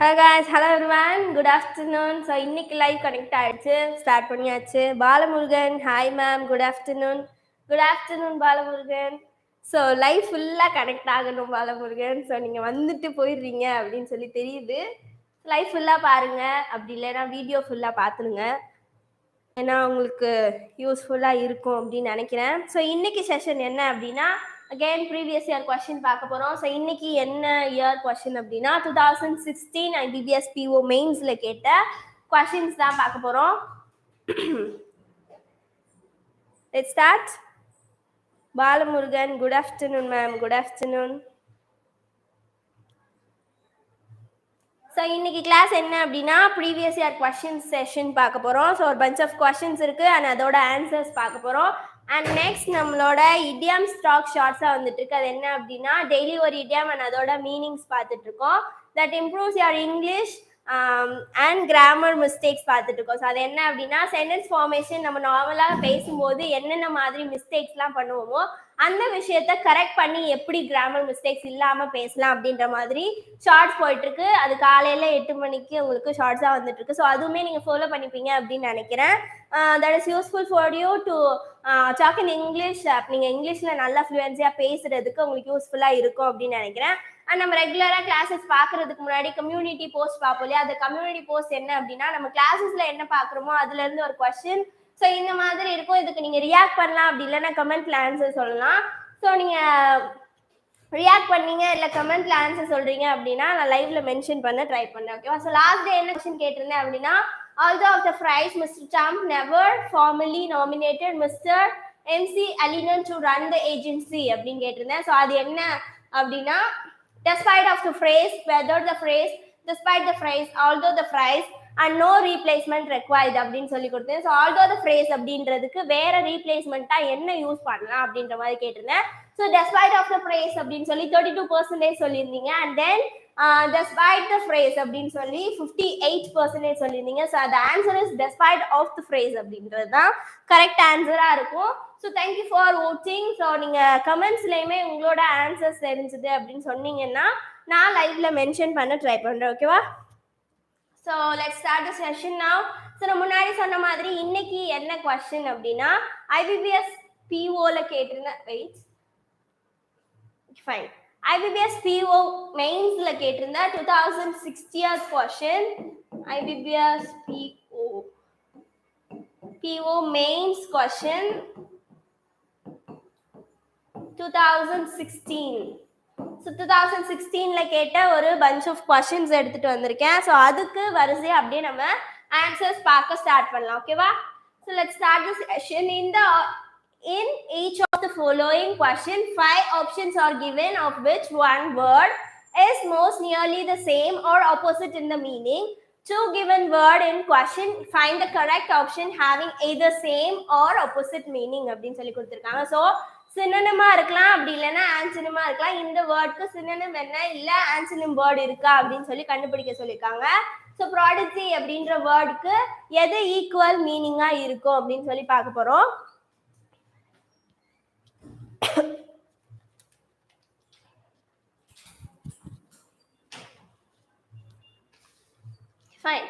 Hello guys, hello everyone, good afternoon. So இன்னைக்கு live connect ஆயிடுச்சு, start பண்ணியாச்சு. Balamurugan, hi ma'am, good afternoon. Good afternoon Balamurugan. So live ஃபுல்லாக connect ஆகணும் Balamurugan. So நீங்கள் வந்துட்டு போயிடுறீங்க அப்படின்னு சொல்லி தெரியுது. லைவ் ஃபுல்லாக பாருங்க, அப்படி இல்லைன்னா வீடியோ ஃபுல்லாக பார்த்துருங்க, ஏன்னா உங்களுக்கு யூஸ்ஃபுல்லாக இருக்கும் அப்படின்னு நினைக்கிறேன். ஸோ இன்னைக்கு செஷன் என்ன அப்படின்னா அகெயின் ப்ரீவியஸ் இயர் கொஸ்டின் பார்க்க போகிறோம். ஸோ இன்னைக்கு என்ன இயர் கொஸ்டின் அப்படின்னா 2016 IBPS PO மெயின்ஸில் கேட்ட கொஸ்டின்ஸ் தான் பார்க்க போகிறோம். Let's start. Balamurugan, good afternoon ma'am, good afternoon. So இன்னைக்கு கிளாஸ் என்ன அப்படின்னா ப்ரீவியஸ் இயர் கொஸ்டின்ஸ் செஷன் பார்க்க போகிறோம். ஸோ ஒரு பஞ்ச் ஆஃப் கொஸ்டின்ஸ் இருக்குது அண்ட் அதோட ஆன்சர்ஸ் பார்க்க போகிறோம். அண்ட் நெக்ஸ்ட் நம்மளோட இடியம் ஸ்டாக் ஷார்ட்ஸாக வந்துட்டு இருக்கு. அது என்ன அப்படின்னா டெய்லி ஒரு இடியம் அண்ட் அதோட மீனிங்ஸ் பார்த்துட்டு இருக்கோம். That improves your English and grammar mistakes பார்த்துட்டு இருக்கோம். ஸோ அது என்ன அப்படின்னா சென்டென்ஸ் ஃபார்மேஷன் நம்ம நார்மலாக பேசும்போது என்னென்ன மாதிரி மிஸ்டேக்ஸ்லாம் பண்ணுவோமோ அந்த விஷயத்த கரெக்ட் பண்ணி எப்படி கிராமர் மிஸ்டேக்ஸ் இல்லாமல் பேசலாம் அப்படின்ற மாதிரி ஷார்ட்ஸ் போயிட்டுருக்கு. அது காலையில் 8 மணிக்கு உங்களுக்கு ஷார்ட்ஸாக வந்துட்டுருக்கு. ஸோ அதுவுமே நீங்கள் ஃபாலோ பண்ணிப்பீங்க அப்படின்னு நினைக்கிறேன். That is useful for you to talk in English. நீங்கள் இங்கிலீஷில் நல்லா ஃப்ளூயன்சியாக பேசுகிறதுக்கு உங்களுக்கு யூஸ்ஃபுல்லாக இருக்கும் அப்படின்னு நினைக்கிறேன். அண்ட் நம்ம ரெகுலராக கிளாஸஸ் பார்க்குறதுக்கு முன்னாடி கம்யூனிட்டி போஸ்ட் பார்ப்போம் இல்லையா? அந்த கம்யூனிட்டி போஸ்ட் என்ன அப்படின்னா நம்ம கிளாஸஸில் என்ன பார்க்குறோமோ அதுலேருந்து ஒரு கொஸ்டின் ஸோ இந்த மாதிரி இருக்கும். இதுக்கு நீங்கள் ரியாக்ட் பண்ணலாம், அப்படி இல்லைன்னா கமெண்ட்ல ஆன்சர் சொல்லலாம். ஸோ நீங்கள் ரியாக்ட் பண்ணீங்க இல்லை கமெண்ட்ல ஆன்சர் சொல்றீங்க அப்படின்னா நான் லைவ்ல மென்ஷன் பண்ண ட்ரை பண்ணேன். ஓகேவா? ஸோ லாஸ்ட் டே என்ன கொஸ்டின் கேட்டிருந்தேன் அப்படின்னா although of the phrase Mr. Trump never formally nominated Mr. MC Alinen to run the agency அப்படின்னு கேட்டிருந்தேன். ஸோ அது என்ன அப்படின்னா despite of the phrase, whether the phrase, despite the phrase, although the phrase and no replacement required அப்படின்னு சொல்லி கொடுத்தேன். So although the phrase அப்படின்றதுக்கு வேற ரீப்ளேஸ்மெண்ட்டா என்ன யூஸ் பண்ணலாம் அப்படின்ற மாதிரி கேட்டிருந்தேன். So despite of the phrase அப்படின்னு சொல்லி 32% சொல்லியிருந்தீங்க. And then despite the phrase அப்படின்னு சொல்லி 58% சொல்லியிருந்தீங்க. ஸோ அந்த answer is despite of the phrase அப்படின்றது தான் கரெக்ட் ஆன்சராக இருக்கும். So thank you for voting. So நீங்கள் கமெண்ட்ஸ்லேயுமே உங்களோட ஆன்சர்ஸ் தெரிஞ்சுது அப்படின்னு சொன்னீங்கன்னா நான் லைவ்ல மென்ஷன் பண்ண ட்ரை பண்ணுறேன். ஓகேவா? So let's start the session now. So நான் முன்னாடி சொன்ன மாதிரி இன்னைக்கு என்ன கொஸ்டின் அப்படின்னா ஐபிபிஎஸ் பிஓவில் கேட்டிருந்தேன். Wait, fine. IBPS PO மெயின்ஸில் கேட்டிருந்த 2060 question. IBPS PO mains question 2016. So 2016 கேட்ட ஒரு பஞ்ச் ஆஃப் கொஸ்டின்ஸ் எடுத்துட்டு வந்திருக்கேன். ஸோ அதுக்கு வரிசையாக அப்படியே நம்ம ஆன்சர்ஸ் பார்க்க ஸ்டார்ட் பண்ணலாம். ஓகேவா? So let's start the session. In each of the following question, 5 options are given of which one word is most nearly the same or opposite in the meaning. To given word in question, find the correct option having either same or opposite meaning அப்படின்னு சொல்லி கொடுத்துருக்காங்க. So சினோனிமா இருக்கலாம், அப்படி இல்லைன்னா ஆன்சினிமா இருக்கலாம். இந்த வேர்டுக்கு synonym என்ன இல்லை ஆன்சினிம் வேர்டு இருக்கா அப்படின்னு சொல்லி கண்டுபிடிக்க சொல்லியிருக்காங்க. ஸோ ப்ராடக்டி அப்படின்ற வேர்டுக்கு எது ஈக்குவல் மீனிங்காக இருக்கும் அப்படின்னு சொல்லி பார்க்க போகிறோம். ஃபைன்.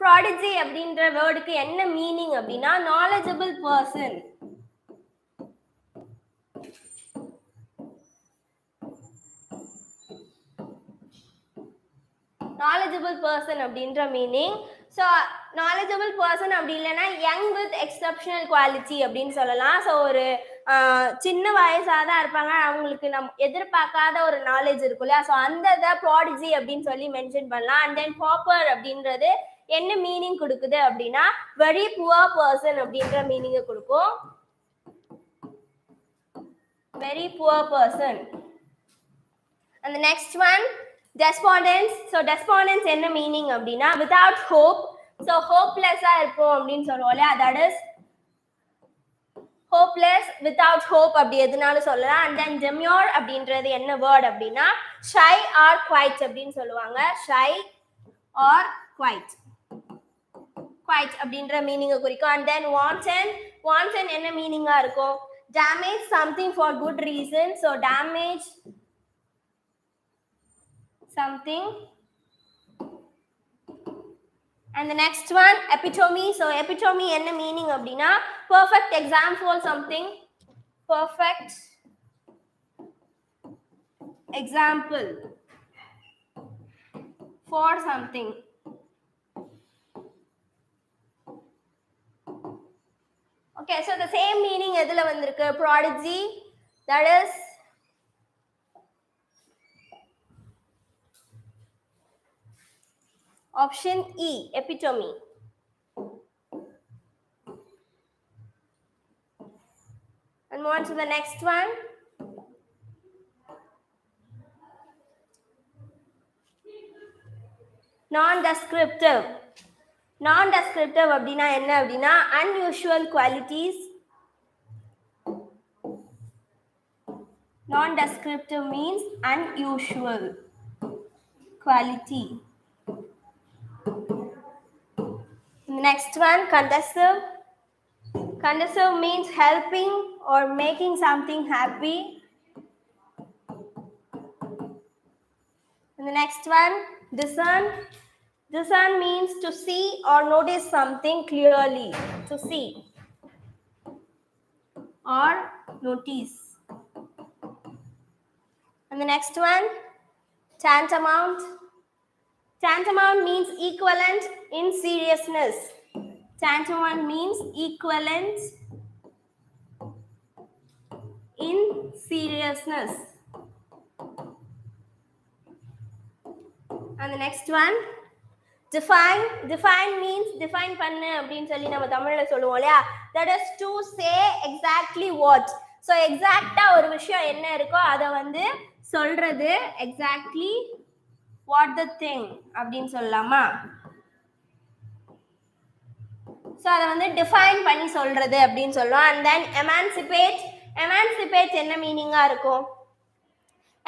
ப்ராடிஜி அப்படின்ற வேர்டுக்கு என்ன மீனிங் அப்படின்னா நாலேஜபிள் பர்சன். நாலேஜபிள் பர்சன் அப்படின்ற மீனிங். ஸோ நாலேஜபிள் பர்சன் அப்படி இல்லைன்னா யங் வித் எக்ஸப்ஷனல் குவாலிட்டி அப்படின்னு சொல்லலாம். ஸோ ஒரு சின்ன வயசாக தான் இருப்பாங்க, அவங்களுக்கு எதிர்பார்க்காத ஒரு நாலேஜ் இருக்கும் இல்லையா? ஸோ அந்த இதை ப்ராடிஜி அப்படின்னு சொல்லி மென்ஷன் பண்ணலாம். அண்ட் தென் பாப்பர் அப்படின்றது என்ன மீனிங் கொடுக்குது அப்படின்னா வெரி புவர் பர்சன் அப்படின்ற மீனிங்கை கொடுக்கும். Very poor person. And the next one despondence. So despondence என்ன மீனிங் அப்படின்னா without hope. ஸோ ஹோப்லெஸ்ஸாக இருப்போம் அப்படின்னு சொல்லுவோம் இல்லையா? That is hopeless, without hope அப்படி எதுனாலும் சொல்லலாம். அண்ட் தென் demure அப்படின்றது என்ன வேர்ட் அப்படின்னா shy or quiet அப்படின்னு சொல்லுவாங்க. shy or quiet அப்படின்ற மீனிங்கை குறிக்கும். அண்ட் தென் wanton என்ன மீனிங்காக இருக்கும்? damage something for good reason. So damage something And the next one, epitome. So epitome என்ன meaning அப்படின்னா perfect example something, perfect example for something. Okay, so the same meaning எதுல வந்திருக்கு? Prodigy, that is option E, epitome. And move on to the next one. Non-descriptive. Non-descriptive அப்படின்னா என்ன அப்படின்னா unusual qualities. Non-descriptive means unusual quality. The next one, conducive. Conducive means helping or making something happy. And the next one, discern. Discern means to see or notice something clearly. To see or notice. And the next one, tantamount. Tantamount means equivalent in seriousness. Tantamount means equivalent in seriousness. And the next one, define. Define means define பண்ணு அப்படின்னு சொல்லி நம்ம தமிழ்ல சொல்லுவோம் இல்லையா, that is to say exactly what. So exactா ஒரு விஷயம் என்ன இருக்கோ அதை வந்து சொல்றது exactly what the thing அப்படின்னு சொல்லலாமா. So அதை வந்து டிஃபைன் பண்ணி சொல்றது அப்படின்னு சொல்லுவோம். And then emancipate. Emancipate என்ன மீனிங்கா இருக்கும்?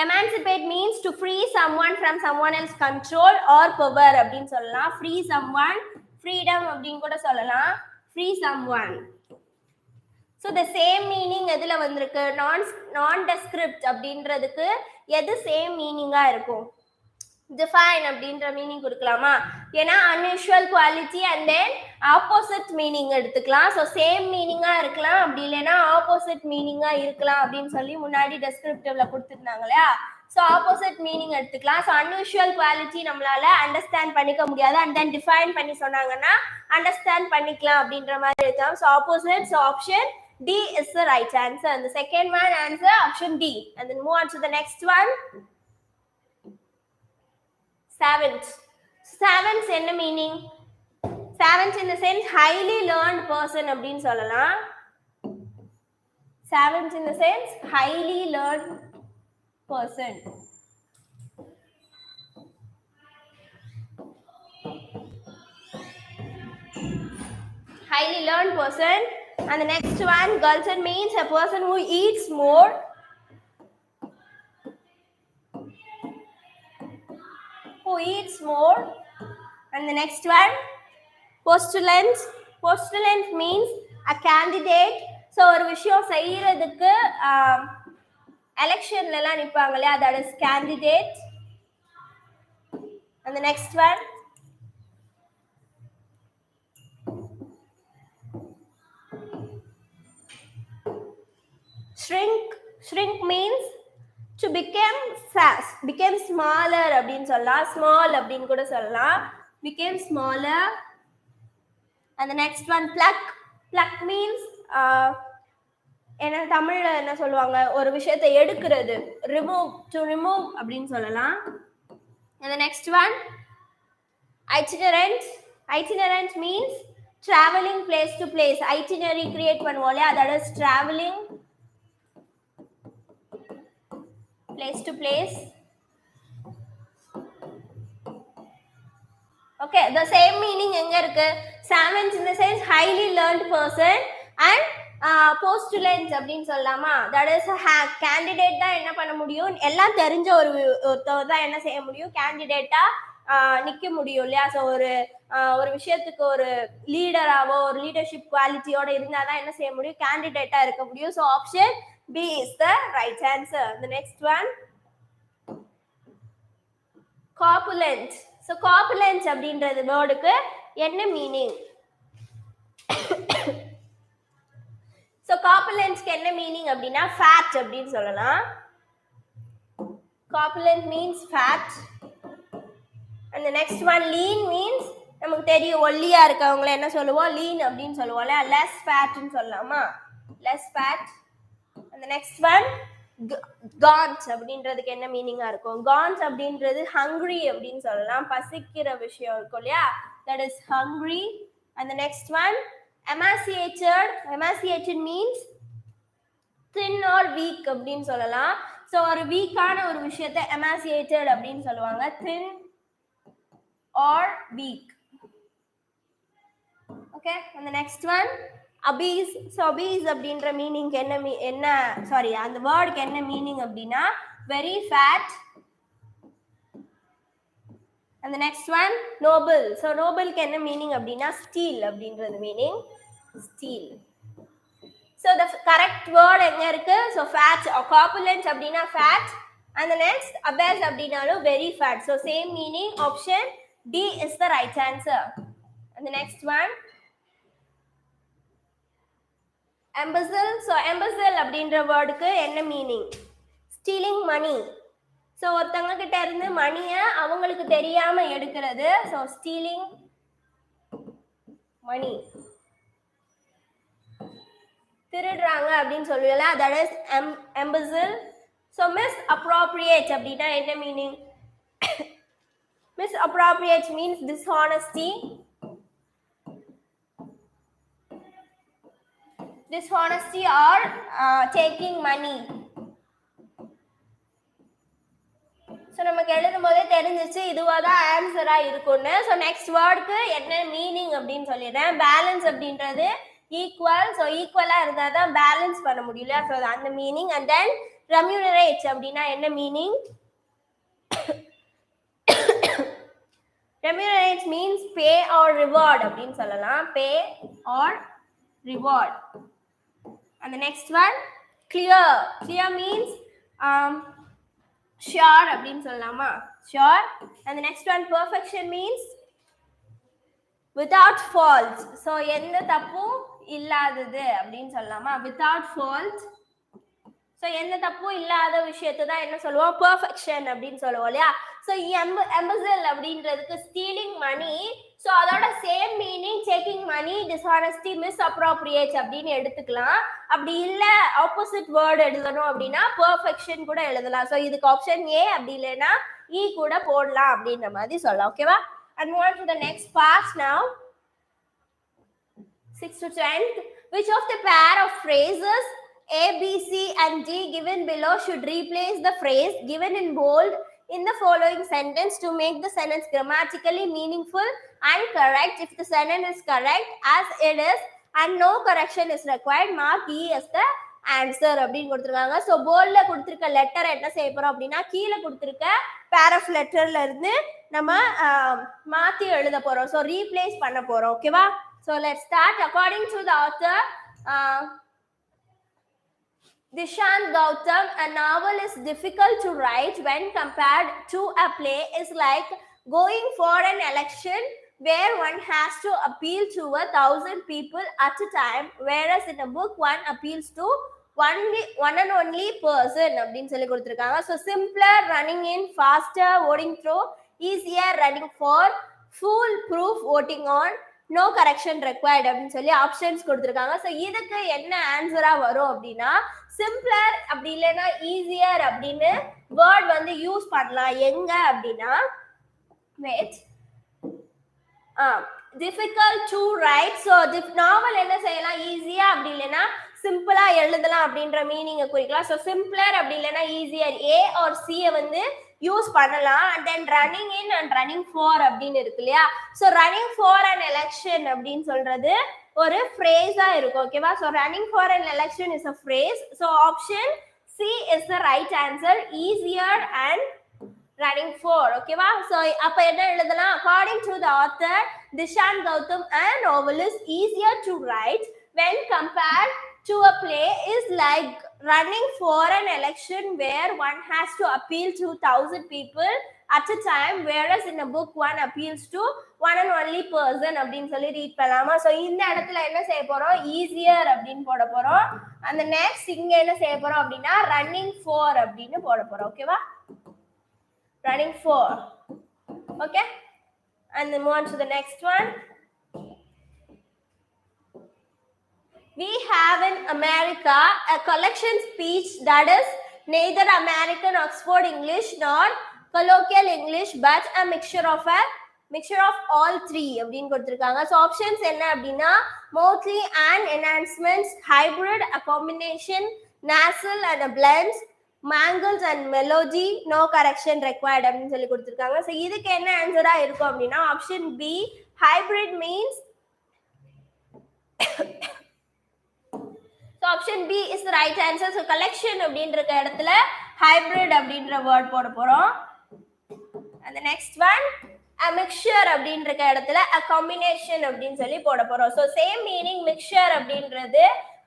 Emancipate means to free someone from someone else control or power அப்படின்னு சொல்லலாம். Free someone, freedom அப்படின்னு கூட சொல்லலாம். Free someone. So the same meaning எதுல வந்திருக்கு? Non-descript அப்படின்றதுக்கு எது சேம் மீனிங்கா இருக்கும்? Define அப்படின்ற மீனிங் கொடுக்கலாமா? ஏன்னா unusual quality and then opposite meaning எடுத்துக்கலாம். ஸோ சேம் மீனிங்கா இருக்கலாம், அப்படி இல்லைன்னா ஆப்போசிட் மீனிங்கா இருக்கலாம் அப்படின்னு சொல்லி முன்னாடி டெஸ்கிரிப்டிவ்ல கொடுத்துருந்தாங்க இல்லையா. ஸோ ஆப்போசிட் மீனிங் எடுத்துக்கலாம். ஸோ unusual quality நம்மளால அண்டர்ஸ்டாண்ட் பண்ணிக்க முடியாது, அண்ட் தென் டிஃபைன் பண்ணி சொன்னாங்கன்னா அண்டர்ஸ்டாண்ட் பண்ணிக்கலாம் அப்படின்ற மாதிரி இருக்கலாம். So opposite. So option D is the right answer. And the second one answer option D. And then move on to the next one. Savant. Savant என்ன meaning? Savant in the sense highly learned person அப்படின்னு சொல்லலாம். Savant in the sense highly learned person. Highly learned person. And the next one, glutton means a person who eats more. Who eats more. And the next one, postulant. Postulant means a candidate. So ஒரு விஷயம் செய்யறதுக்கு எலெக்ஷன்ல எல்லாம் நிப்பாங்க இல்லையா, that is candidate. And the next one, shrink. Shrink means to became smaller அப்படின்னு சொல்லலாம். Small அப்படின்னு கூட சொல்லலாம். Became smaller. And the next one, pluck. Pluck means என்ன தமிழ்ல என்ன சொல்லுவாங்க, ஒரு விஷயத்தை எடுக்கிறது. Remove. To remove அப்படின்னு சொல்லலாம். And the next one, itinerant. Itinerant means traveling place to place. Itinerary create பண்ணுவோம் இல்லையா, that is traveling place to place. Okay, the same meaning எங்க இருக்கு? Savant in the sense highly learned person and postulant அப்படின்னு சொல்லலாமா. that is candidate தான் என்ன பண்ண முடியும், எல்லாம் தெரிஞ்ச ஒருத்தவர் தான் என்ன செய்ய முடியும், கேண்டிடேட்டா நிக்க முடியும் இல்லையா. ஸோ ஒரு விஷயத்துக்கு ஒரு லீடராவோ ஒரு லீடர்ஷிப் குவாலிட்டியோட இருந்தால் தான் என்ன செய்ய முடியும், கேண்டிடேட்டா இருக்க முடியும். So option B is the right answer. The next one, corpulent. So corpulent அப்படின்றது வேர்டுக்கு என்ன மீனிங்? ஸோ கார்புலன்ஸ்க்கு என்ன மீனிங் அப்படின்னா ஃபேட் அப்படின்னு சொல்லலாம். Corpulent means fat. And next one lean means நமக்கு தெரியும் ஒல்லியா இருக்கவங்கள என்ன சொல்லுவோம்? லீன் அப்படின்னு சொல்லுவோம்ல. லெஸ் ஃபேட்னு சொல்லலாமா? Less fat. அந்த நெக்ஸ்ட் ஒன் கான்ஸ் அப்படின்றதுக்கு என்ன மீனிங்கா இருக்கும்? கான்ஸ் அப்படின்றது ஹங்க்ரி அப்படின்னு சொல்லலாம். பசிக்கிற விஷயம் இருக்கும் இல்லையா? That is hungry. அந்த next one emaciated. Emaciated means thin or weak அப்படின்னு சொல்லலாம். ஸோ ஒரு வீக்கான ஒரு விஷயத்தை emaciated அப்படின்னு சொல்லுவாங்க. thin or weak. Okay, and the next one obese. So obese அப்படின்ற மீனிங் என்ன சாரி அந்த வேர்டுக்கு என்ன மீனிங் அப்படின்னா very fat. And the next one noble. So nobleக்கு என்ன மீனிங் அப்படின்னா steel அப்படின்றது meaning steel. So the correct word எங்க இருக்கு? So fat or corpulent அப்படின்னா fat. And the next obese அப்படின்னாலும் very fat. So same meaning. Option D is the right answer. And the next one embezzle. So embezzle அப்படின்ற வேர்டுக்கு என்ன meaning? stealing money. So ஒருத்தவங்க கிட்ட இருந்து மணியை அவங்களுக்கு தெரியாம எடுக்கிறது. ஸோ ஸ்டீலிங் மணி. திருடுறாங்க அப்படின்னு சொல்லுவீங்களா? That is embezzle. So misappropriate அப்படின்னா என்ன meaning? misappropriate means dishonesty. Dishonesty or taking money. So நமக்கு எழுதும் போதே தெரிஞ்சிச்சு இதுவாக தான் ஆன்சராக இருக்கும்னு. ஸோ நெக்ஸ்ட் வேர்டுக்கு என்ன மீனிங் அப்படின்னு சொல்லிடுறேன். பேலன்ஸ் அப்படின்றது ஈக்குவல். ஸோ ஈக்குவலாக இருந்தால் தான் பேலன்ஸ் பண்ண முடியல. ஸோ அந்த மீனிங். அண்ட் தென் ரெம்யூனரேட் அப்படின்னா என்ன meaning? Remunerate means pay or reward அப்படின்னு சொல்லலாம். Pay or reward. And next one clear. Clear means sure அப்படின்னு சொல்லலாமா? sure. and the next one perfection means without fault. so எந்த தப்பும் இல்லாதது அப்படின்னு சொல்லலாமா? without fault. so எந்த தப்பும் இல்லாத விஷயத்தை தான் என்ன சொல்லுவோம்? perfection அப்படின்னு சொல்லுவோம் இல்லையா? so embezzle அப்படின்றதுக்கு stealing money. so அதோட same meaning taking money, dishonesty, misappropriate அப்படின்னு எடுத்துக்கலாம். அப்படி இல்ல ஆப்போசிட் வேர்டு எழுதணும் அப்படின்னா பெர்ஃபெக்ஷன் கூட எழுதலாம். ஸோ இதுக்கு ஆப்ஷன் ஏ, அப்படி இல்லைன்னா இ கூட போடலாம் அப்படின்ற மாதிரி சொல்லலாம். ஓகேவா? and move on to the next part now. 6th to 10th. Which of the pair of phrases A, B, C and D given below should replace the phrase given in bold in the following sentence to make the sentence grammatically meaningful and correct? If the sentence is correct as it is and no correction is required, mark E as the answer அப்படின்னு கொடுத்துருக்காங்க. So போல்டில் கொடுத்துருக்க letter என்ன செய்ய போகிறோம் அப்படின்னா கீழே கொடுத்துருக்க pair of லெட்டர்ல இருந்து நம்ம மாற்றி எழுத போகிறோம். ஸோ ரீப்ளேஸ் பண்ண போகிறோம். ஓகேவா? So let's start. According to the author Dishant Gautam, a novel is difficult to write when compared to a play is like going for an election where one has to appeal to 1,000 people at a time, whereas in a book one appeals to one and only person அப்படின்னு சொல்லி கொடுத்துருக்காங்க. So simpler, running in, faster, voting through, easier, running for, fool proof, voting on, no correction required அப்படின்னு சொல்லி options கொடுத்துருக்காங்க. So இதுக்கு என்ன ஆன்சரா வரும் அப்படின்னா சிம்பிளர் அப்படி இல்லைன்னா ஈஸியர் அப்படின்னு வேர்ட் வந்து யூஸ் பண்ணலாம். எங்க அப்படின்னா weight difficult to write. So novel என்ன செய்யலாம்? ஈஸியா அப்படி இல்லைன்னா சிம்பிளா எழுதலாம் அப்படின்ற மீனிங்கை குறிக்கலாம். ஸோ சிம்பிளர் அப்படி இல்லைன்னா ஈஸியர் ஏ ஆர் சியை வந்து யூஸ் பண்ணலாம். And then running in and running for அப்படின்னு இருக்கு இல்லையா? So running for an election அப்படின்னு சொல்றது ஒரு ஃப்ரேஸா இருக்கும். ஓகேவா? So running for an election is a phrase. So option C is the right answer. Easier and running for. ஓகேவா? So அப்ப என்ன எழுதலாம்? According to the author Dishant Gautam, a novel is easier to write when compared to a play is like running for an election where one has to appeal to 1,000 people at a time, whereas in a book one appeals to one and only person அப்படின்னு சொல்லி read பண்ணலாமா. So இந்த இடத்துல என்ன செய்ய போறோம், easier அப்படின்னு போட போறோம். அந்த நெக்ஸ்ட் இங்க என்ன செய்ய போறோம் அப்படின்னா ரன்னிங் ஃபார் அப்படின்னு போட போறோம். ஓகேவா, running for. Okay, and then move on to the next one. We have in America a collection speech that is neither American Oxford English nor colloquial English but a mixture of all three அப்படின்னு கொடுத்திருக்காங்க. So options என்ன அப்படின்னா mostly and enhancements, hybrid, a combination, nasal and a blend, mangles and melody, no correction required அப்படின்னு சொல்லி கொடுத்திருக்காங்க. So இதுக்கு என்ன ஆன்சரா இருக்கும் அப்படின்னா option B, hybrid means. So option B is the right answer. So collection அப்படின்ற இடத்துல hybrid அப்படின்ற word போட போறோம். And the next one, a mixture அப்படின்ற இடத்துல a combination அப்படின்னு சொல்லி போட போறோம். So same meaning, mixture அப்படின்றது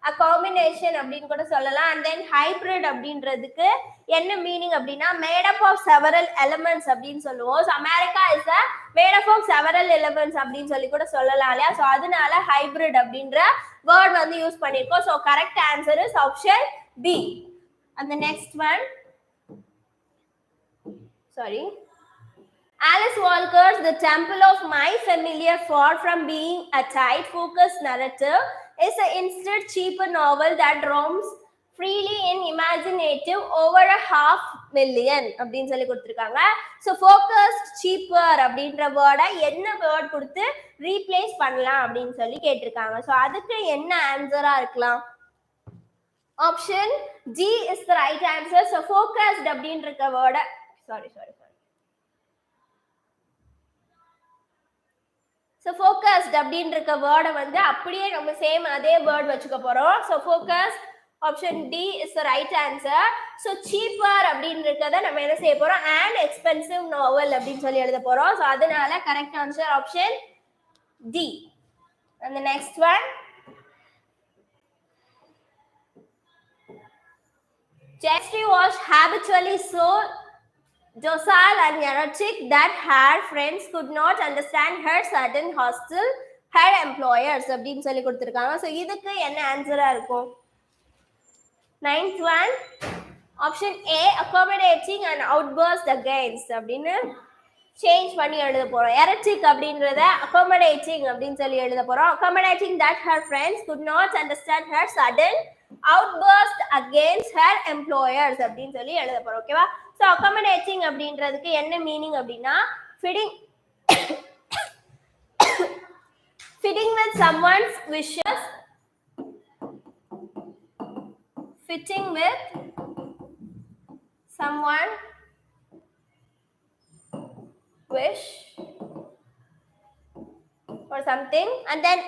a combination அப்படின்னு கூட சொல்லலாம். And then hybrid அப்படின்றதுக்கு என்ன மீனிங் அப்படின்னா made up of several elements அப்படின்னு சொல்லுவோம். So America is a made up of several elements அப்படின்னு சொல்லி கூட சொல்லலாம் இல்லையா. ஸோ அதனால hybrid அப்படின்ற word வந்து யூஸ் பண்ணிருக்கோம். So correct answer is option B. And the next one, sorry, Alice Walker's The Temple of My Familiar, far from being a tight focused narrative, is an instead cheaper novel that roams freely in imaginative over a 500,000 அப்படின்னு சொல்லி கொடுத்திருக்காங்க. So focused, cheaper அப்படின்ற வேர்டை என்ன word கொடுத்து replace பண்ணலாம் அப்படின்னு சொல்லி கேட்டிருக்காங்க. ஸோ அதுக்கு என்ன ஆன்சரா இருக்கலாம், option D is the right answer. So focused அப்படின்ற வேர்டை சாரி ஸோ ஃபோக்கஸ்ட் அப்படின்ற வேர்டை வந்து அப்படியே நம்ம சேம் அதே வேர்ட் வச்சுக்க போறோம். So focused, option D is the right answer. So cheaper அப்படின்றத நம்ம என்ன செய்ய போறோம், அண்ட் எக்ஸ்பென்சிவ் நாவல் அப்படின்னு சொல்லி எழுத போறோம். ஸோ அதனால correct answer option D. And the next one, Chastity was habitually so docile and erratic that her friends could not understand her sudden hostile her employers அப்படின்னு சொல்லி கொடுத்திருக்காங்க. ஸோ இதுக்கு என்ன ஆன்சரா இருக்கும், ninth one, option A, accommodating and outburst against அப்படின்னு change பண்ணி எழுத போறோம். எரட்டிக் அப்படின்றத accommodating அப்படின்னு சொல்லி எழுத போறோம். accommodating that her friends could not understand her sudden outburst against her employers அப்படின்னு சொல்லி எழுத போறோம். ஓகேவா. ஸோ accommodating அப்படின்றதுக்கு என்ன மீனிங் அப்படின்னா fitting with someone's wishes, fitting with someone wish or something, and then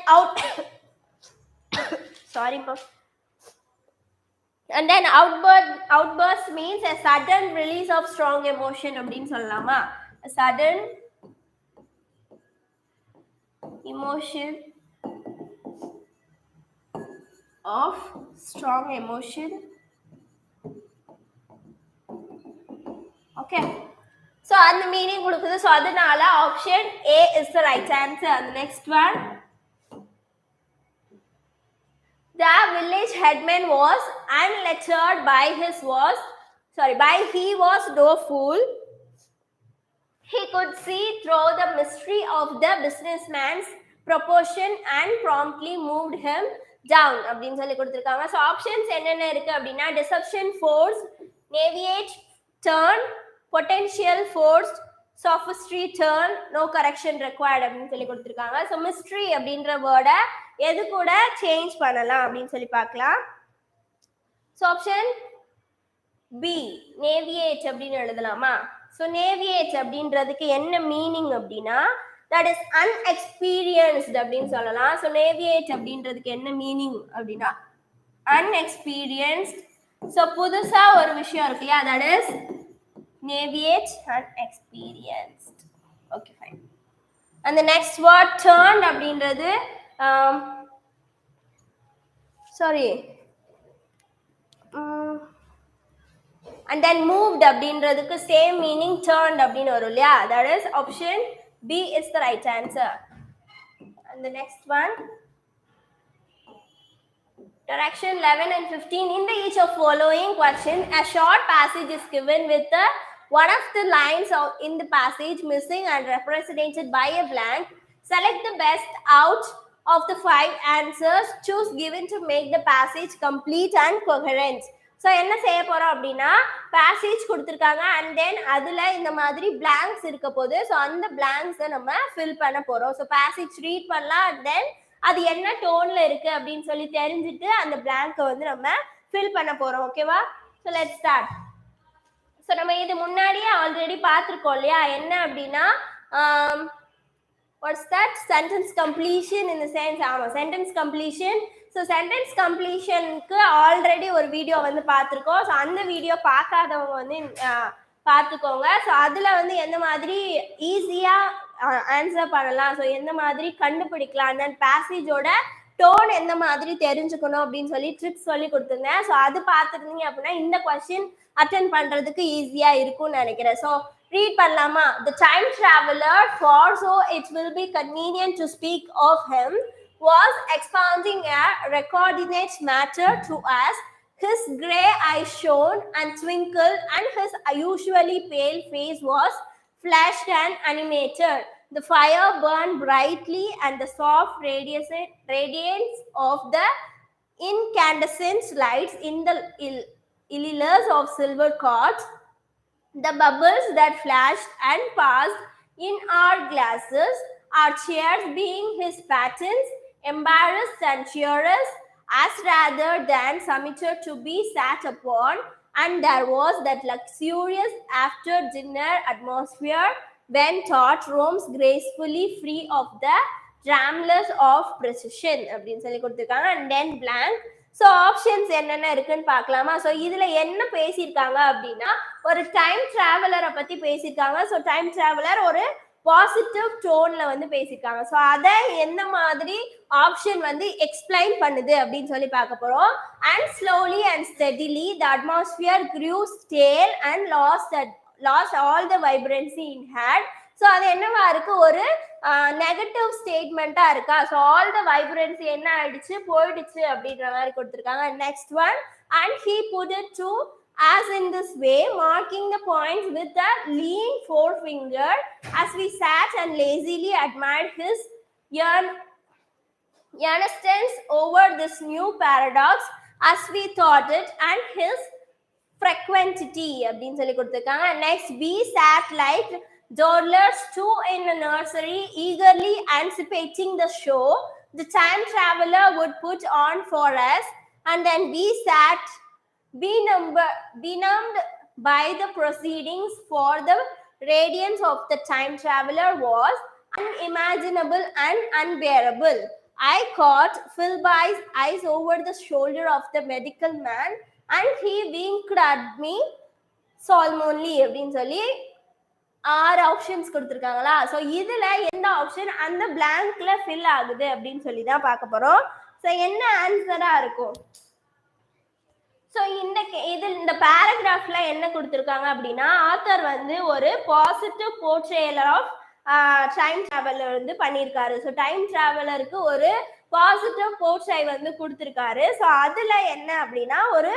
sorry ma'am. And then outburst means a sudden release of strong emotion அப்படின்னு சொல்லலாமா. A sudden emotion of strong emotion. Okay, so அந்த meaning கொடுக்குது. So அதனால option A is the right answer. அந்த next one, the village headman was unlettered by he was no fool. He could see through the mystery of the businessman's proportion and promptly moved him down அப்படின்னு சொல்லி கொடுத்திருக்காங்க. So options என்னென்ன இருக்கு அப்படின்னா deception, force, navigate, turn, potential, force, sophistry, turn, no correction required அப்படின்னு சொல்லி கொடுத்திருக்காங்க. So mystery அப்படின்ற வேர்டை எது கூட சேஞ்ச் பண்ணலாம் அப்படின்னு சொல்லி பார்க்கலாம். ஸோ ஆப்ஷன் பி, நேவியேட் அப்படின்னு எழுதலாமா. ஸோ நேவியேட் அப்படின்றதுக்கு என்ன மீனிங் அப்படின்னா தட் இஸ் அன்எக்ஸ்பீரியன்ஸ்ட் அப்படின்னு சொல்லலாம். ஸோ நேவியேட் அப்படின்றதுக்கு என்ன மீனிங் அப்படின்னா அன்எக்ஸ்பீரியன்ஸ்ட். ஸோ புதுசா ஒரு விஷயம் இருக்கு இல்லையா, that is naive, unexperienced. Okay fine. அந்த நெக்ஸ்ட் வேர்ட் டர்ன் அப்படின்றது and then moved அப்படின்றதுக்கு same meaning turned அப்படின்னு வரும் இல்லையா? That is option B is the right answer. And the next one, direction 11 and 15. In the each of following question, a short passage is given with the one of the lines in the passage missing and represented by a blank. Select the best out of the 5 answers. Choose given to make the passage complete and coherent. So என்ன செய்ய போகிறோம் அப்படின்னா passage கொடுத்துருக்காங்க and தென் அதில் இந்த மாதிரி blanks இருக்க போது ஸோ அந்த பிளாங்க்ஸை நம்ம ஃபில் பண்ண போகிறோம். ஸோ பேசேஜ் ரீட் பண்ணலாம் அண்ட் தென் அது என்ன டோனில் இருக்குது அப்படின்னு சொல்லி தெரிஞ்சுட்டு அந்த பிளாங்கை வந்து நம்ம ஃபில் பண்ண போகிறோம். ஓகேவா? So let's start. ஸோ நம்ம இது முன்னாடியே ஆல்ரெடி பார்த்துருக்கோம் இல்லையா? என்ன அப்படின்னா what's that? Sentence completion in the sense sentence completion. So sentence கம்ப்ளீஷனுக்கு ஆல்ரெடி ஒரு வீடியோ வந்து பார்த்துருக்கோம். ஸோ அந்த வீடியோ பார்க்காதவங்க வந்து பார்த்துக்கோங்க. ஸோ அதில் வந்து எந்த மாதிரி ஈஸியாக ஆன்சர் பண்ணலாம், ஸோ எந்த மாதிரி கண்டுபிடிக்கலாம், அண்ட் தென் பேசேஜோட டோன் எந்த மாதிரி தெரிஞ்சுக்கணும் அப்படின்னு சொல்லி ட்ரிக்ஸ் சொல்லி கொடுத்துருந்தேன். ஸோ அது பார்த்துருந்தீங்க அப்படின்னா இந்த கொஸ்டின் அட்டென்ட் பண்ணுறதுக்கு ஈஸியாக இருக்கும்னு நினைக்கிறேன். ஸோ ரீட் பண்ணலாமா? The time traveler, for so it will be convenient to speak of him, was expounding a coordinate matter to us. His grey eyes shone and twinkled, and his usually pale face was flushed and animated. The fire burned brightly, and the soft radiance of the incandescent lights in the illars of silver cords, the bubbles that flashed and passed in our glasses, our chairs being his patterns, embarrassed and cheerless, as rather than submitted to be sat upon, and there was that luxurious after-dinner atmosphere when thought roams gracefully free of the trammels of precision அப்படின்னு சொல்லி கொடுத்துருக்காங்க. And then blank. So options என்னென்ன இருக்குன்னு பார்க்கலாமா? So இதில் என்ன பேசியிருக்காங்க அப்படின்னா ஒரு டைம் டிராவலரை பற்றி பேசியிருக்காங்க. ஸோ டைம் டிராவலர் ஒரு பாசிட்டிவ் டோன்ல வந்து பேசியிருக்காங்க. ஸோ அதை எந்த மாதிரி ஆப்ஷன் வந்து எக்ஸ்பிளைன் பண்ணுது அப்படின்னு சொல்லி பார்க்க போறோம். And slowly and steadily the atmosphere grew stale and lost all the vibrancy it had. So அது என்னவா இருக்கு? ஒரு நெகட்டிவ் ஸ்டேட்மெண்ட்டா இருக்கா? ஸோ ஆல் த வைப்ரன்சி என்ன ஆயிடுச்சு? போயிடுச்சு அப்படின்ற மாதிரி கொடுத்துருக்காங்க. Next one, and he put it to as in this way, marking the points with a lean forefinger as we sat and lazily admired his yearnings over this new paradox as we thought it, and his frequentity அப்படின்னு சொல்லி கொடுத்துருக்காங்க. Next, we sat like toddlers too in a nursery, eagerly anticipating the show the time traveler would put on for us, and then we sat benumbed by the proceedings, for the radiance of the time traveler was unimaginable and unbearable. I caught Philby's eyes over the shoulder of the medical man, and he winked at me solemnly அப்படின்னு சொல்லி 6 options கொடுத்துருக்காங்களா? So இதில் எந்த option அந்த பிளாங்க்ல fill ஆகுது அப்படின்னு சொல்லி தான் பார்க்க போகிறோம். ஸோ என்ன ஆன்சராக இருக்கும்? ஸோ இந்த பேராகிராஃப்ல என்ன கொடுத்துருக்காங்க அப்படின்னா ஆத்தர் வந்து ஒரு positive portrayal of time traveller வந்து பண்ணியிருக்காரு. ஸோ டைம் டிராவலருக்கு ஒரு பாசிட்டிவ் போர்ட்ரை வந்து கொடுத்துருக்காரு. ஸோ அதில் என்ன அப்படின்னா ஒரு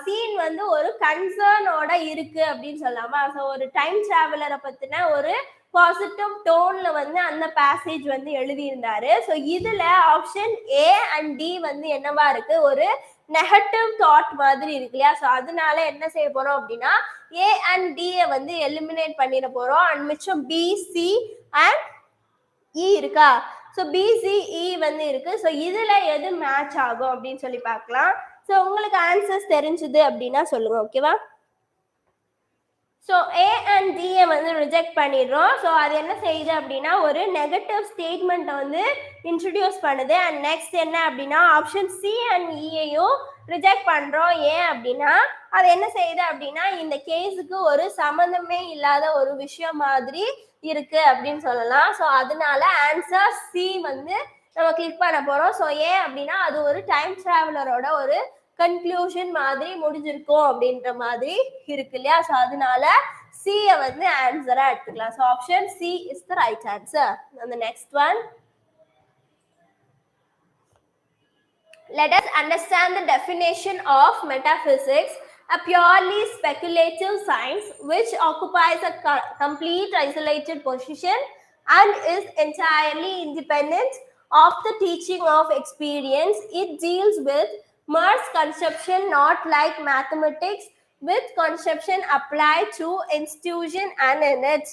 சீன் வந்து ஒரு கன்சர்னோட இருக்கு அப்படின்னு சொல்லலாமா? ஸோ ஒரு டைம் டிராவலரை பற்றின ஒரு பாசிட்டிவ் டோன்ல வந்து அந்த பேசேஜ் வந்து எழுதியிருந்தாரு. ஸோ இதில் ஆப்ஷன் ஏ அண்ட் டி வந்து என்னவா இருக்கு? ஒரு நெகட்டிவ் தாட் மாதிரி இருக்கு இல்லையா? ஸோ அதனால என்ன செய்ய போறோம் அப்படின்னா ஏ அண்ட் டியை வந்து எலிமினேட் பண்ணிட போறோம். அண்ட் மிச்சம் பி, சி அண்ட் இ இருக்கா? ஸோ பிசிஇ வந்து இருக்கு. ஸோ இதுல எது மேட்ச் ஆகும் அப்படின்னு சொல்லி பார்க்கலாம். ஸோ உங்களுக்கு ஆன்சர்ஸ் தெரிஞ்சுது அப்படின்னா சொல்லுங்க. ஓகேவா? ஸோ ஏ அண்ட் டியை வந்து ரிஜெக்ட் பண்ணிடுறோம். ஸோ அது என்ன செய்யுது அப்படின்னா ஒரு நெகட்டிவ் ஸ்டேட்மெண்ட்டை வந்து இன்ட்ரடியூஸ் பண்ணுது. அண்ட் நெக்ஸ்ட் என்ன அப்படின்னா ஆப்ஷன் சி அண்ட் இயையும் ரிஜெக்ட் பண்ணுறோம். ஏன் அப்படின்னா அது என்ன செய்யுது அப்படின்னா இந்த கேஸுக்கு ஒரு சம்மந்தமே இல்லாத ஒரு விஷயம் மாதிரி இருக்கு அப்படின்னு சொல்லலாம். ஸோ அதனால ஆன்சர் சி வந்து நம்ம கிளிக் பண்ண போகிறோம். ஸோ ஏன் அப்படின்னா அது ஒரு டைம் டிராவலரோட ஒரு கன்க்ளூஷன் மாதிரி முடிஞ்சிருக்கும் அப்படின்ற மாதிரி இருக்கு இல்லையா? ஸோ அதனால C வந்து ஆன்சரா எடுத்துக்கலாம். So option C is the right answer. And the next one, let us understand the definition of metaphysics, a purely speculative science which occupies a complete isolated position and is entirely independent of the teaching of experience. It deals with mere conception, not like mathematics, with conception applied to institution and in its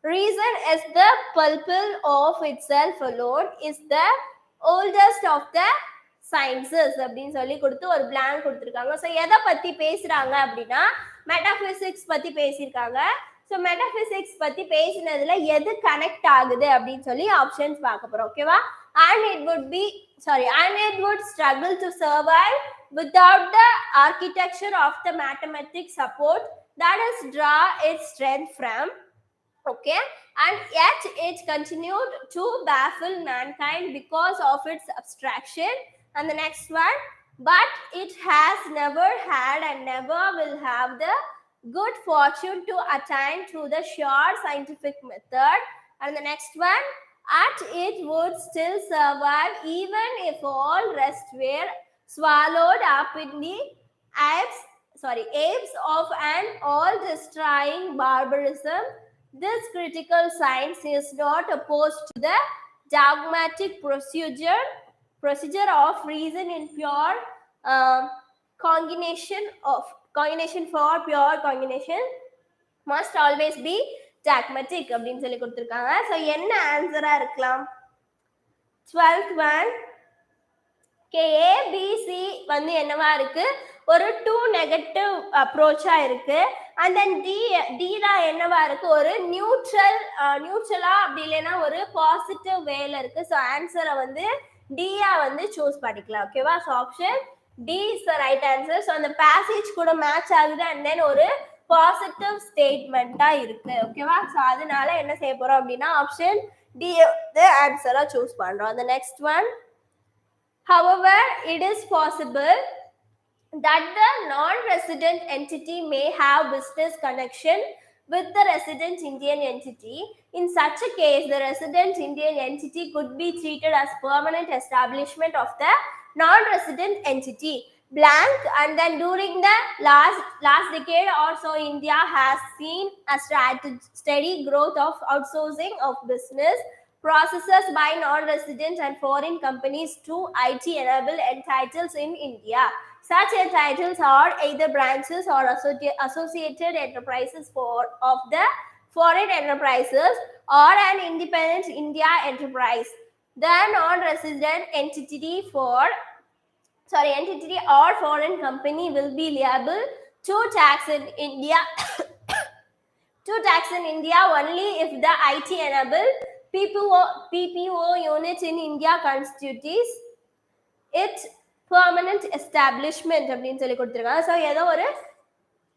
reason is the pupil of itself alone, is the oldest of the sciences அப்படின்னு சொல்லி கொடுத்து ஒரு blank கொடுத்துருக்காங்க. So எதை பற்றி பேசுகிறாங்க அப்படின்னா metaphysics பற்றி பேசியிருக்காங்க. ஸோ மெட்டாஃபிசிக்ஸ் பற்றி பேசினதுல எது கனெக்ட் ஆகுது அப்படின்னு சொல்லி ஆப்ஷன்ஸ் பார்க்க போகிறோம். ஓகேவா? And it would struggle to survive without the architecture of the mathematics support that is draw its strength from. Okay, and yet it continued to baffle mankind because of its abstraction. And the next one, but it has never had and never will have the good fortune to attain to the sure scientific method. And the next one, at it would still survive even if all rest were swallowed up in the apes of an all-destroying barbarism. This critical science is not opposed to the dogmatic procedure of reason in pure cognition for pure cognition must always be dogmatic அப்படின்னு சொல்லி கொடுத்துருக்காங்க. So என்ன ஆன்சரா இருக்கலாம்? 12th one, KABC வந்து என்னவா இருக்கு? ஒரு 2 நெகட்டிவ் அப்ரோச்சா இருக்கு. அண்ட் தென் டி தான் என்னவா இருக்கு? ஒரு நியூட்ரலா அப்படி இல்லைன்னா ஒரு பாசிட்டிவ் வேல இருக்கு. ஸோ ஆன்சரை வந்து டியா வந்து சூஸ் பண்ணிக்கலாம். ஓகேவா? So option D is the right answer. So அந்த பேசேஜ் கூட மேட்ச் ஆகுது அண்ட் தென் ஒரு பாசிட்டிவ் ஸ்டேட்மெண்ட்டா இருக்கு. ஓகேவா? ஸோ அதனால என்ன செய்ய போறோம் அப்படின்னா ஆப்ஷன் டி ஆன்சரா சூஸ் பண்றோம். அந்த next one, however it is possible that the non-resident entity may have business connection with the resident Indian entity. In such a case, the resident Indian entity could be treated as permanent establishment of the non-resident entity. Blank. And then during the last decade or so, India has seen a steady growth of outsourcing of business processes by non-resident and foreign companies to IT-enabled entities in India. Such entitles are either branches or associated enterprises of the foreign enterprises or an independent India enterprise. The non-resident entity or foreign company will be liable to tax in India only if the IT-enabled PPO unit in India constitutes its permanent establishment அப்படின்னு சொல்லி கொடுத்துருக்காங்க. So ஏதோ ஒரு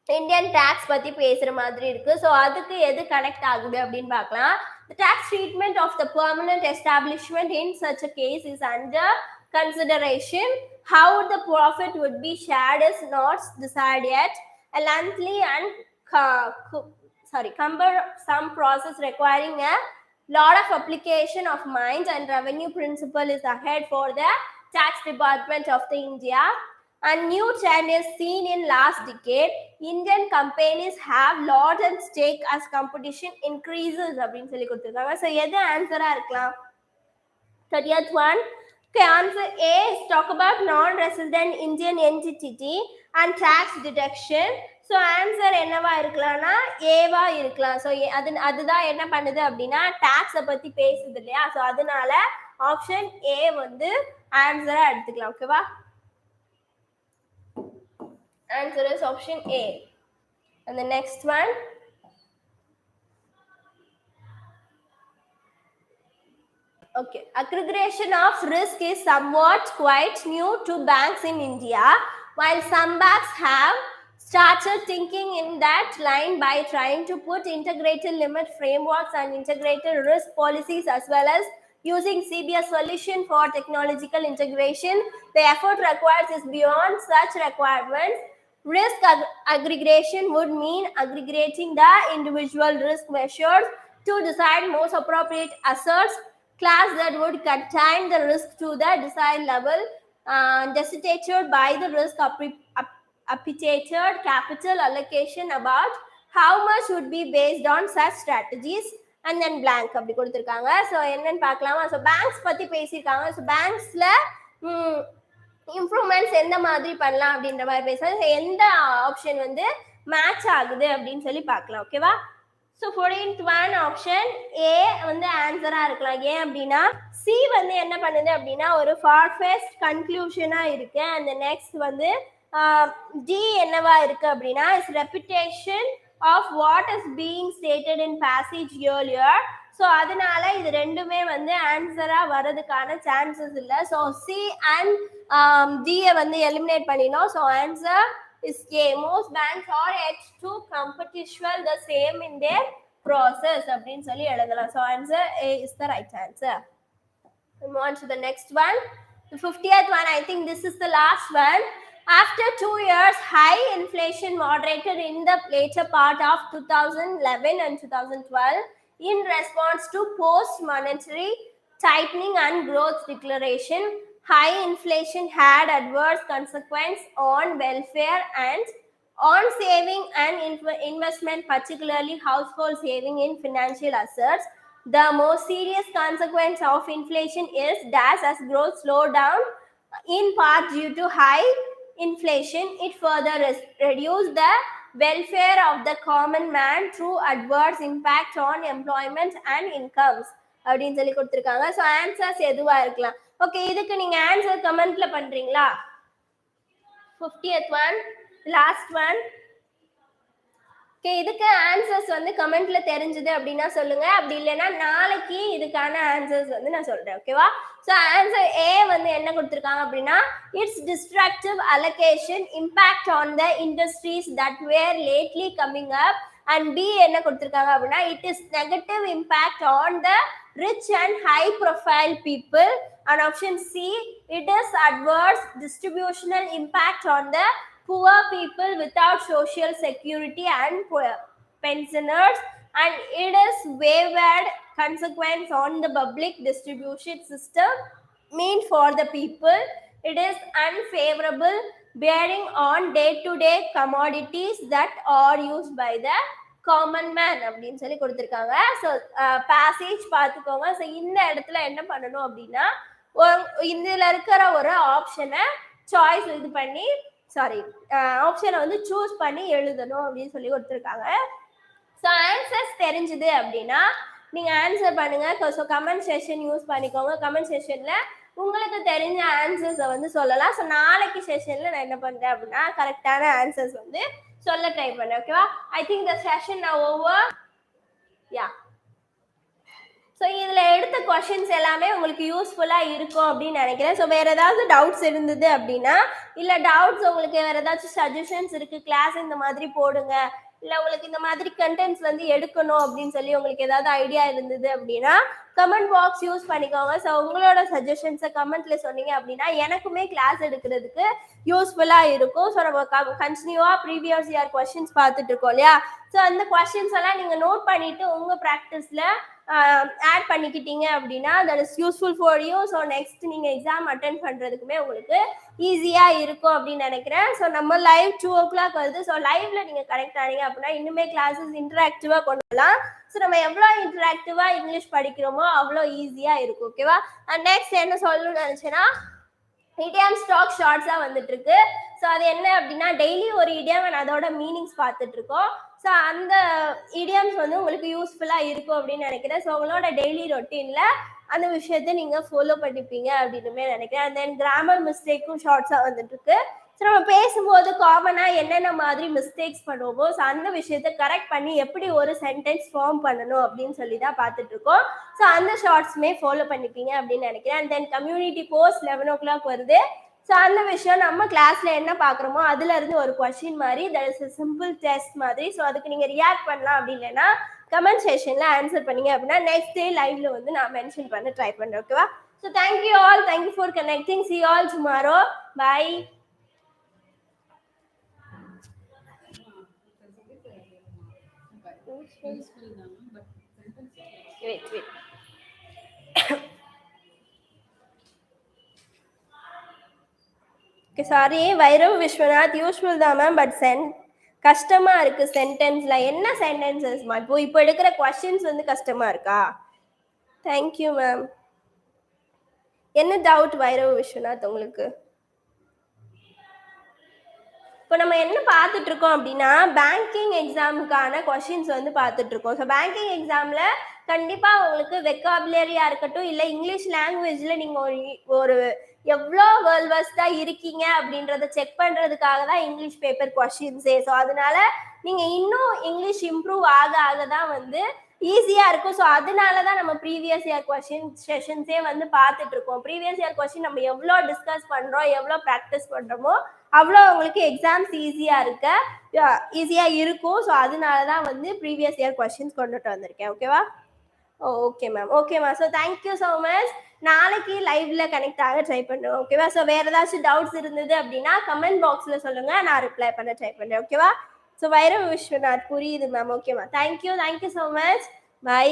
Indian tax பற்றி பேசுகிற மாதிரி இருக்கு. So அதுக்கு எது கனெக்ட் ஆகுது அப்படின்னு பார்க்கலாம். The tax treatment of the permanent establishment in such a case is under consideration. How the profit would be shared is not decided yet. A lengthy and cumbersome process requiring a lot of application of minds and revenue principle is ahead for the tax department of the India. A new trend is seen in last decade. Indian companies have lot at stake as competition increases அப்படின்னு சொல்லி கொடுத்துருக்காங்க. So எது ஆன்சரா இருக்கலாம்? 30th one, okay, answer A is talk about non-resident Indian entity and tax deduction. So answer என்னவா இருக்கலாம்னா ஏவா இருக்கலாம். So அதுதான் என்ன பண்ணுது அப்படின்னா டாக்ஸை பற்றி பேசுது இல்லையா? ஸோ அதனால ஆப்ஷன் ஏ வந்து ஆன்சரா எடுத்துக்கலாம். ஓகேவா? Answer is option A. And the next one, okay, aggregation of risk is somewhat quite new to banks in India, while some banks have started thinking in that line by trying to put integrated limit frameworks and integrated risk policies as well as using CBS solution for technological integration. The effort required is beyond such requirements. Risk aggregation would mean aggregating the individual risk measures to decide most appropriate assets class that would contain the risk to the desired level, designated by the risk appetited capital allocation about how much would be based on such strategies and then blank அப்படி கொடுத்திருக்காங்க. So என்னன்னு பார்க்கலாமா? So banks பத்தி பேசியிருக்காங்க. So பேங்க்ஸ்ல improvements எந்த மாதிரி பண்ணலாம் அப்படின்ற மாதிரி பேசுறாங்க. எந்த ஆப்ஷன் வந்து மேட்ச் ஆகுது அப்படின்னு சொல்லி பார்க்கலாம். ஓகேவா? So 14th one option A வந்து ஆன்சரா இருக்கலாம். ஏன் அப்படின்னா சி வந்து என்ன பண்ணுது அப்படின்னா ஒரு ஃபார்ஃபெஸ்ட் கன்க்ளூஷனா இருக்கு. அந்த நெக்ஸ்ட் வந்து டி என்னவா இருக்கு அப்படின்னா is reputation of what is being stated in passage earlier. So அதனால இது ரெண்டுமே வந்து ஆன்சரா வர்றதுக்கான சான்சஸ் இல்லை. ஸோ சி அண்ட் டியை வந்து எலிமினேட் பண்ணினோம். So answer is A. Most banks are yet to competition the same in their process அப்படின்னு சொல்லி எழுதலாம். So answer A is the right answer. We move on to the next one. The 50th one, I think this is the last one. After 2 years, high inflation moderated in the later part of 2011 and 2012 in response to post-monetary tightening and growth declaration. High inflation had adverse consequences on welfare and on saving and investment, particularly household saving in financial assets. The most serious consequence of inflation is that as growth slowed down, in part due to high inflation, it further reduced the welfare of the common man through adverse impact on employment and incomes அப்படின்னு சொல்லி கொடுத்துருக்காங்க. So answers எதுவா இருக்கலாம்? Okay, இதுக்கு நீங்க answer கமெண்ட்ல பண்றீங்களா? 50th one, last one. Okay, இதுக்கு ஆன்சர்ஸ் வந்து கமெண்ட்ல தெரிஞ்சது அப்படின்னா சொல்லுங்க. அப்படி இல்லைன்னா நாளைக்கு இதுக்கான ஆன்சர்ஸ் வந்து நான் சொல்றேன். ஓகேவா? ஸோ ஆன்சர் ஏ வந்து என்ன கொடுத்துருக்காங்க அப்படின்னா it's destructive allocation impact on the industries that were lately coming up. And B என்ன கொடுத்துருக்காங்க அப்படின்னா it is negative impact on the rich and high profile people. And option C, it is adverse distributional impact on the poor people without social security and pensioners, and it is wayward consequence on the public distribution system meant for the people. It is unfavorable bearing on day-to-day commodities that are used by the common man அப்படின்னு சொல்லி கொடுத்துருக்காங்க. So passage பார்த்துக்கோங்க. So இந்த இடத்துல என்ன பண்ணணும் அப்படின்னா இதில் இருக்கிற ஒரு ஆப்ஷனை சாய்ஸ் இது பண்ணி ஆப்ஷனை வந்து சூஸ் பண்ணி எழுதணும் அப்படின்னு சொல்லி கொடுத்துருக்காங்க. ஸோ ஆன்சர்ஸ் தெரிஞ்சுது அப்படின்னா நீங்கள் ஆன்சர் பண்ணுங்க. ஸோ கமெண்ட் செஷன் யூஸ் பண்ணிக்கோங்க. கமெண்ட் செஷனில் உங்களுக்கு தெரிஞ்ச ஆன்சர்ஸை வந்து சொல்லலாம். ஸோ நாளைக்கு செஷனில் நான் என்ன பண்ணுறேன் அப்படின்னா கரெக்டான ஆன்சர்ஸ் வந்து சொல்ல ட்ரை பண்ணேன். ஓகேவா? I think the session now over. Yeah, so இதில் எடுத்த கொஷின்ஸ் எல்லாமே உங்களுக்கு யூஸ்ஃபுல்லாக இருக்கும் அப்படின்னு நினைக்கிறேன். ஸோ வேறு ஏதாவது டவுட்ஸ் இருந்தது அப்படின்னா, இல்லை டவுட்ஸ் உங்களுக்கு வேறு ஏதாச்சும் சஜஷன்ஸ் இருக்குது, கிளாஸ் இந்த மாதிரி போடுங்க, இல்லை உங்களுக்கு இந்த மாதிரி கண்டென்ட்ஸ் வந்து எடுக்கணும் அப்படின்னு சொல்லி உங்களுக்கு ஏதாவது ஐடியா இருந்தது அப்படின்னா கமெண்ட் பாக்ஸ் யூஸ் பண்ணிக்கோங்க. ஸோ உங்களோட சஜஷன்ஸை கமெண்ட்ல சொன்னீங்க அப்படின்னா எனக்குமே கிளாஸ் எடுக்கிறதுக்கு யூஸ்ஃபுல்லாக இருக்கும். ஸோ நம்ம கண்டினியூவாக ப்ரீவியஸ் இயர் கொஸ்டின்ஸ் பார்த்துட்டு இருக்கோம் இல்லையா? ஸோ அந்த கொஸ்டின்ஸ் எல்லாம் நீங்கள் நோட் பண்ணிட்டு உங்கள் ப்ராக்டிஸில் ஆட் பண்ணிக்கிட்டீங்க அப்படின்னா that is useful for you. So next நீங்கள் எக்ஸாம் அட்டென்ட் பண்ணுறதுக்குமே உங்களுக்கு ஈஸியாக இருக்கும் அப்படின்னு நினைக்கிறேன். ஸோ நம்ம லைவ் 2 o'clock வருது. ஸோ லைவ்ல நீங்கள் கனெக்ட் ஆனீங்க அப்படின்னா இன்னுமே கிளாஸஸ் இன்டராக்டிவாக கொண்டு வரலாம். ஸோ நம்ம எவ்வளோ இன்டராக்டிவாக இங்கிலீஷ் படிக்கிறோமோ அவ்வளோ ஈஸியாக இருக்கும். ஓகேவா? அண்ட் நெக்ஸ்ட் என்ன சொல்லணும்னு நினச்சேன்னா இடியம் ஸ்டாக் ஷார்ட்ஸாக வந்துட்டு இருக்கு. ஸோ அது என்ன அப்படின்னா டெய்லி ஒரு இடியம் அண்ட் அதோட மீனிங்ஸ் பார்த்துட்டு இருக்கோம். ஸோ அந்த இடியம்ஸ் வந்து உங்களுக்கு யூஸ்ஃபுல்லாக இருக்கும் அப்படின்னு நினைக்கிறேன். ஸோ உங்களோட டெய்லி ரொட்டீனில் அந்த விஷயத்தை நீங்கள் ஃபாலோ பண்ணிப்பீங்க அப்படின்னுமே நினைக்கிறேன். அண்ட் தென் கிராமர் மிஸ்டேக்கும் ஷார்ட்ஸாக வந்துட்டு இருக்கு. ஸோ நம்ம பேசும்போது காமனாக என்னென்ன மாதிரி மிஸ்டேக்ஸ் பண்ணுவோமோ ஸோ அந்த விஷயத்தை கரெக்ட் பண்ணி எப்படி ஒரு சென்டென்ஸ் ஃபார்ம் பண்ணணும் அப்படின்னு சொல்லி தான் பார்த்துட்டு இருக்கோம். ஸோ அந்த ஷார்ட்ஸுமே ஃபாலோ பண்ணிப்பீங்க அப்படின்னு நினைக்கிறேன். And then community post 11 o'clock வருது. ஸோ அந்த விஷயம் நம்ம கிளாஸ்ல என்ன பார்க்குறோமோ அதுல இருந்து ஒரு கொஸ்டின் மாதிரி தட் இஸ் சிம்பிள் டெஸ்ட் மாதிரி. ஸோ அதுக்கு நீங்கள் ரியாக்ட் பண்ணலாம் அப்படி இல்லைன்னா கமெண்ட் செஷன்ல ஆன்சர் பண்ணீங்க அப்படின்னா நெக்ஸ்ட் டே லைவ்ல வந்து நான் மென்ஷன் பண்ண ட்ரை பண்றேன். ஓகேவா? So thank you all, thank you for connecting. See you all tomorrow. Bye. Wait. Okay, sorry, Vairav Vishwanath useful தான் மேம், பட் கஷ்டமா இருக்கு சென்டென்ஸ்ல. என்ன சென்டென்சஸ்மா? இப்போ எடுக்கிற கொஸ்டின்ஸ் வந்து கஷ்டமா இருக்கா? Thank you ma'am. என்ன டவுட் வைரவ் விஸ்வநாத் உங்களுக்கு? இப்போ நம்ம என்ன பார்த்துட்டு இருக்கோம் அப்படின்னா பேங்கிங் எக்ஸாமுக்கான கொஷின்ஸ் வந்து பார்த்துட்டு இருக்கோம். ஸோ பேங்கிங் எக்ஸாம்ல கண்டிப்பா உங்களுக்கு வெக்காபுலரியா இருக்கட்டும், இல்லை இங்கிலீஷ் லாங்குவேஜ்ல நீங்க ஒரு எவ்வளோ வேர்ல்ட் வர்ஸ்டா இருக்கீங்க அப்படின்றத செக் பண்றதுக்காக தான் இங்கிலீஷ் பேப்பர் கொஷின்ஸே. ஸோ அதனால நீங்க இன்னும் இங்கிலீஷ் இம்ப்ரூவ் ஆக ஆக தான் வந்து ஈஸியா இருக்கும். ஸோ அதனால தான் நம்ம ப்ரீவியஸ் இயர் கொஸ்டின் செஷன்ஸே வந்து பார்த்துட்டு இருக்கோம். ப்ரீவியஸ் இயர் கொஸ்டின் நம்ம எவ்வளோ டிஸ்கஸ் பண்றோம், எவ்வளோ ப்ராக்டிஸ் பண்றோமோ அவ்வளோ உங்களுக்கு எக்ஸாம்ஸ் ஈஸியா இருக்கும். ஸோ அதனால தான் வந்து ப்ரீவியஸ் இயர் கொஸ்டின்ஸ் கொண்டுட்டு வந்திருக்கேன். ஓகேவா? Okay ma'am. So thank you so much. நாளைக்கு லைவ்ல கனெக்ட் ஆக ட்ரை பண்ணுறேன். ஓகேவா? ஸோ வேற ஏதாச்சும் டவுட்ஸ் இருந்தது அப்படின்னா கமெண்ட் பாக்ஸ்ல சொல்லுங்க, நான் ரிப்ளை பண்ண ட்ரை பண்றேன். ஓகேவா? ஸோ வைரவ் விஸ்வநாத் புரியுது ma'am. Okay ma'am. Thank you so much. By.